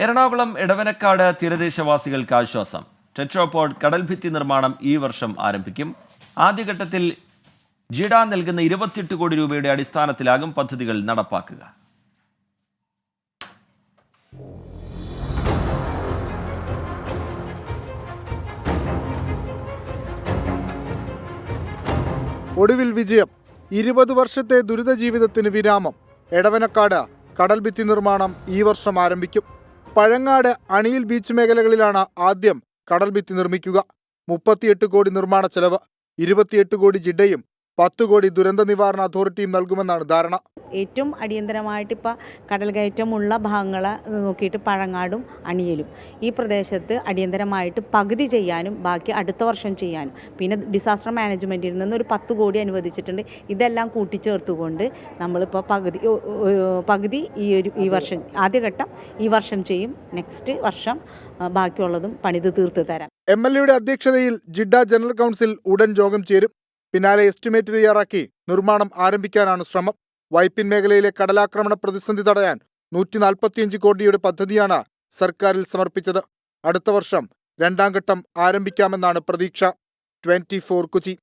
എറണാകുളം എടവനക്കാട് തീരദേശവാസികൾക്ക് ആശ്വാസം. ടെട്രോപോഡ് കടൽഭിത്തി നിർമ്മാണം ഈ വർഷം ആരംഭിക്കും. ആദ്യഘട്ടത്തിൽ ജിഡ നൽകുന്ന 28 കോടി രൂപയുടെ അടിസ്ഥാനത്തിലാകും പദ്ധതികൾ നടപ്പാക്കുക. ഒടുവിൽ വിജയം. 20 വർഷത്തെ ദുരിത ജീവിതത്തിന് വിരാമം. എടവനക്കാട് കടൽഭിത്തി നിർമ്മാണം ഈ വർഷം ആരംഭിക്കും. പഴങ്ങാട്, അണിയിൽ ബീച്ച് മേഖലകളിലാണ് ആദ്യം കടൽഭിത്തി നിർമ്മിക്കുക. 38 കോടി നിർമ്മാണ ചെലവ്. 28 കോടി ജിഡയും 10 കോടി ദുരന്ത നിവാരണ അതോറിറ്റിയും നൽകുമെന്നാണ് ധാരണ. ഏറ്റവും അടിയന്തരമായിട്ട് ഇപ്പോൾ കടൽ കയറ്റമുള്ള ഭാഗങ്ങളെ നോക്കിയിട്ട് പഴങ്ങാടും അണിയലും ഈ പ്രദേശത്ത് അടിയന്തരമായിട്ട് പകുതി ചെയ്യാനും ബാക്കി അടുത്ത വർഷം ചെയ്യാനും, പിന്നെ ഡിസാസ്റ്റർ മാനേജ്മെൻറ്റിൽ നിന്ന് ഒരു 10 കോടി അനുവദിച്ചിട്ടുണ്ട്. ഇതെല്ലാം കൂട്ടിച്ചേർത്തുകൊണ്ട് നമ്മളിപ്പോൾ പകുതി ഈ വർഷം ആദ്യഘട്ടം ഈ വർഷം ചെയ്യും. നെക്സ്റ്റ് വർഷം ബാക്കിയുള്ളതും പണിത് തീർത്ത് തരാം. MLAയുടെ അധ്യക്ഷതയിൽ ജിഡ ജനറൽ കൗൺസിൽ ഉടൻ യോഗം ചേരും. പിന്നാലെ എസ്റ്റിമേറ്റ് തയ്യാറാക്കി നിർമ്മാണം ആരംഭിക്കാനാണ് ശ്രമം. വൈപ്പിൻ മേഖലയിലെ കടലാക്രമണ പ്രതിസന്ധി തടയാൻ 145 കോടിയുടെ പദ്ധതിയാണ് സർക്കാരിൽ സമർപ്പിച്ചത്. അടുത്ത വർഷം 2ാം ഘട്ടം ആരംഭിക്കാമെന്നാണ് പ്രതീക്ഷ. 24 കൊച്ചി.